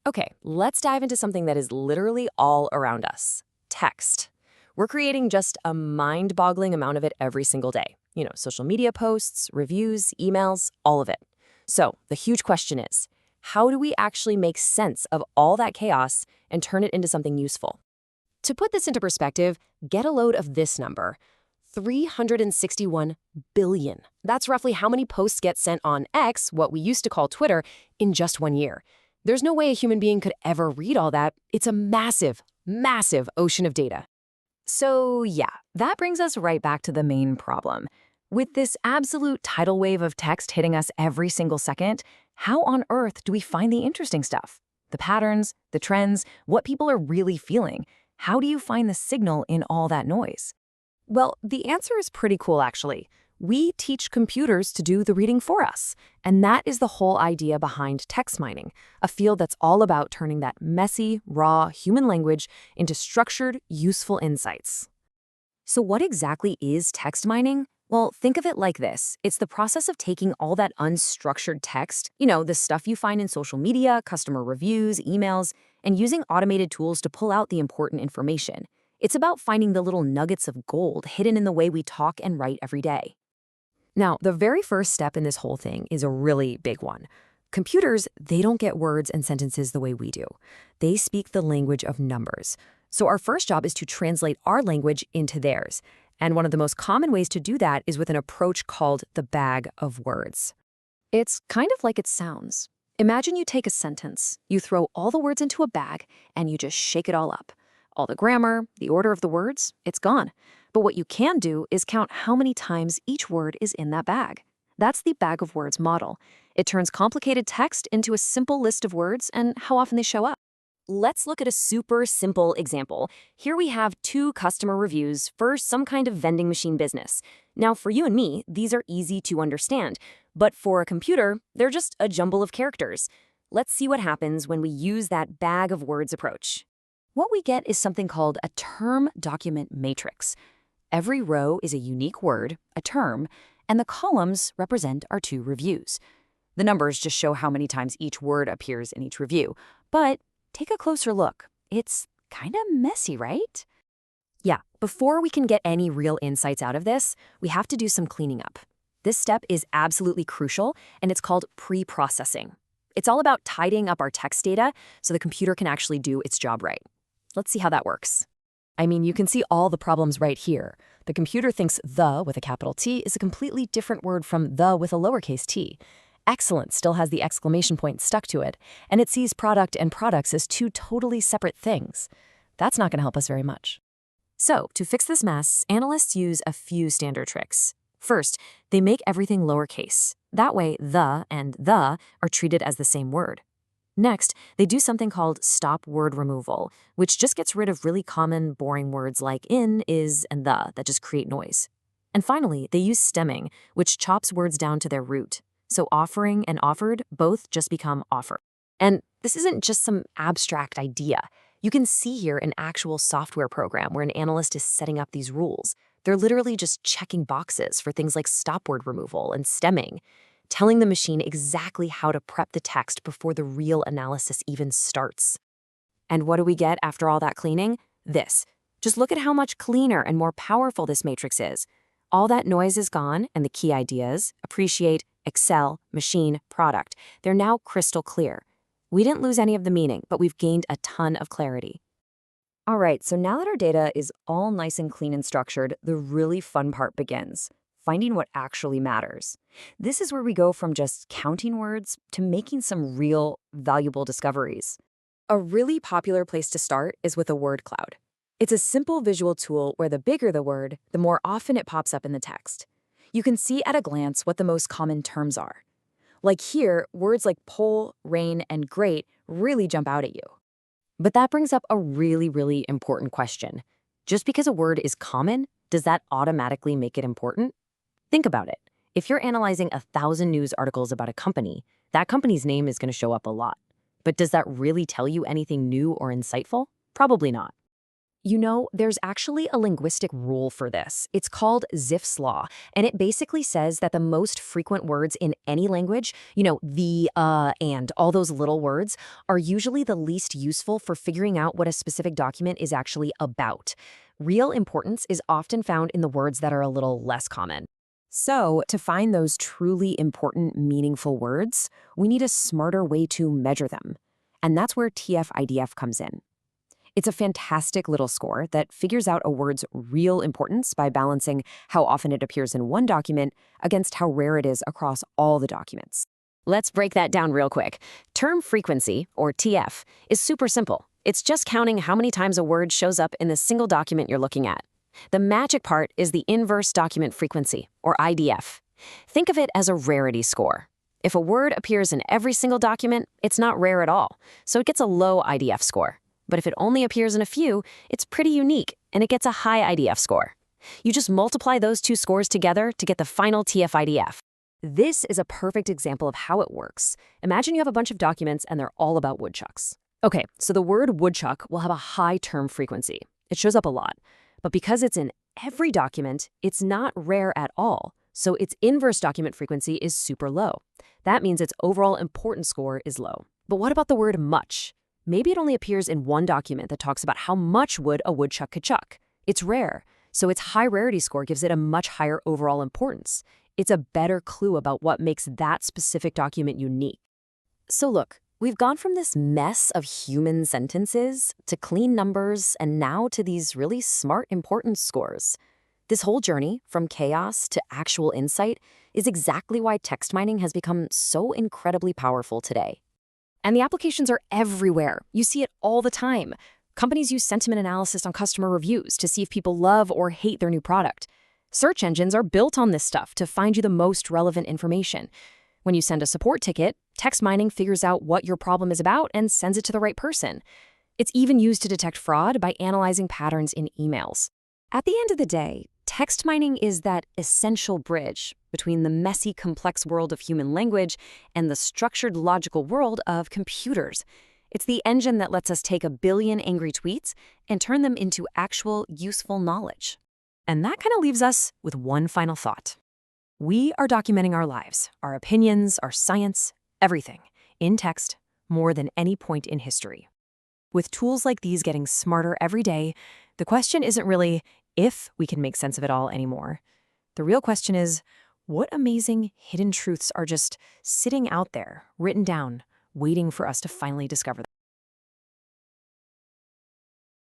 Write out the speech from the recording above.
Okay, let's dive into something that is literally all around us: text. We're creating just a mind boggling amount of it every single day. Social media posts, reviews, emails, all of it. So the huge question is, how do we actually make sense of all that chaos and turn it into something useful? To put this into perspective, get a load of this number: 361 billion. That's roughly how many posts get sent on X, what we used to call Twitter, in just 1 year. There's no way a human being could ever read all that. It's a massive, massive ocean of data. So, yeah, that brings us right back to the main problem. With this absolute tidal wave of text hitting us every single second, how on earth do we find the interesting stuff? The patterns, the trends, what people are really feeling? How do you find the signal in all that noise? Well, the answer is pretty cool, actually. We teach computers to do the reading for us. And that is the whole idea behind text mining, a field that's all about turning that messy, raw human language into structured, useful insights. So what exactly is text mining? Well, think of it like this. It's the process of taking all that unstructured text, the stuff you find in social media, customer reviews, emails, and using automated tools to pull out the important information. It's about finding the little nuggets of gold hidden in the way we talk and write every day. Now, the very first step in this whole thing is a really big one. Computers, they don't get words and sentences the way we do. They speak the language of numbers. So our first job is to translate our language into theirs. And one of the most common ways to do that is with an approach called the bag of words. It's kind of like it sounds. Imagine you take a sentence, you throw all the words into a bag, and you just shake it all up. All the grammar, the order of the words, it's gone. But what you can do is count how many times each word is in that bag. That's the bag of words model. It turns complicated text into a simple list of words and how often they show up. Let's look at a super simple example. Here we have two customer reviews for some kind of vending machine business. Now, for you and me, these are easy to understand, but for a computer, they're just a jumble of characters. Let's see what happens when we use that bag of words approach. What we get is something called a term document matrix. Every row is a unique word, a term, and the columns represent our two reviews. The numbers just show how many times each word appears in each review. But take a closer look. It's kind of messy, right? Yeah, before we can get any real insights out of this, we have to do some cleaning up. This step is absolutely crucial, and it's called pre-processing. It's all about tidying up our text data so the computer can actually do its job right. Let's see how that works. I mean, you can see all the problems right here. The computer thinks the with a capital T is a completely different word from the with a lowercase t. Excellent still has the exclamation point stuck to it, and it sees product and products as two totally separate things. That's not going to help us very much. So, to fix this mess, analysts use a few standard tricks. First, they make everything lowercase. That way, the and the are treated as the same word. Next, they do something called stop word removal, which just gets rid of really common, boring words like in, is, and the that just create noise. And finally, they use stemming, which chops words down to their root. So offering and offered both just become offer. And this isn't just some abstract idea. You can see here an actual software program where an analyst is setting up these rules. They're literally just checking boxes for things like stop word removal and stemming, telling the machine exactly how to prep the text before the real analysis even starts. And what do we get after all that cleaning? This. Just look at how much cleaner and more powerful this matrix is. All that noise is gone, and the key ideas, appreciate, excel, machine, product, they're now crystal clear. We didn't lose any of the meaning, but we've gained a ton of clarity. All right, so now that our data is all nice and clean and structured, the really fun part begins: finding what actually matters. This is where we go from just counting words to making some real, valuable discoveries. A really popular place to start is with a word cloud. It's a simple visual tool where the bigger the word, the more often it pops up in the text. You can see at a glance what the most common terms are. Like here, words like pole, rain, and great really jump out at you. But that brings up a really, really important question. Just because a word is common, does that automatically make it important? Think about it. If you're analyzing 1,000 news articles about a company, that company's name is going to show up a lot. But does that really tell you anything new or insightful? Probably not. You know, there's actually a linguistic rule for this. It's called Zipf's law, and it basically says that the most frequent words in any language, the, and all those little words, are usually the least useful for figuring out what a specific document is actually about. Real importance is often found in the words that are a little less common. So, to find those truly important, meaningful words, we need a smarter way to measure them. And that's where TF-IDF comes in. It's a fantastic little score that figures out a word's real importance by balancing how often it appears in one document against how rare it is across all the documents. Let's break that down real quick. Term frequency, or TF, is super simple. It's just counting how many times a word shows up in the single document you're looking at. The magic part is the inverse document frequency, or IDF. Think of it as a rarity score. If a word appears in every single document, it's not rare at all, so it gets a low IDF score. But if it only appears in a few, it's pretty unique, and it gets a high IDF score. You just multiply those two scores together to get the final TF-IDF. This is a perfect example of how it works. Imagine you have a bunch of documents and they're all about woodchucks. Okay, so the word woodchuck will have a high term frequency. It shows up a lot. But because it's in every document, it's not rare at all. So its inverse document frequency is super low. That means its overall importance score is low. But what about the word much? Maybe it only appears in one document that talks about how much wood a woodchuck could chuck. It's rare, so its high rarity score gives it a much higher overall importance. It's a better clue about what makes that specific document unique. So look, we've gone from this mess of human sentences to clean numbers and now to these really smart importance scores. This whole journey, from chaos to actual insight, is exactly why text mining has become so incredibly powerful today. And the applications are everywhere. You see it all the time. Companies use sentiment analysis on customer reviews to see if people love or hate their new product. Search engines are built on this stuff to find you the most relevant information. When you send a support ticket, text mining figures out what your problem is about and sends it to the right person. It's even used to detect fraud by analyzing patterns in emails. At the end of the day, text mining is that essential bridge between the messy, complex world of human language and the structured, logical world of computers. It's the engine that lets us take 1 billion angry tweets and turn them into actual, useful knowledge. And that kind of leaves us with one final thought. We are documenting our lives, our opinions, our science, everything, in text, more than any point in history. With tools like these getting smarter every day, the question isn't really if we can make sense of it all anymore. The real question is, what amazing hidden truths are just sitting out there, written down, waiting for us to finally discover them?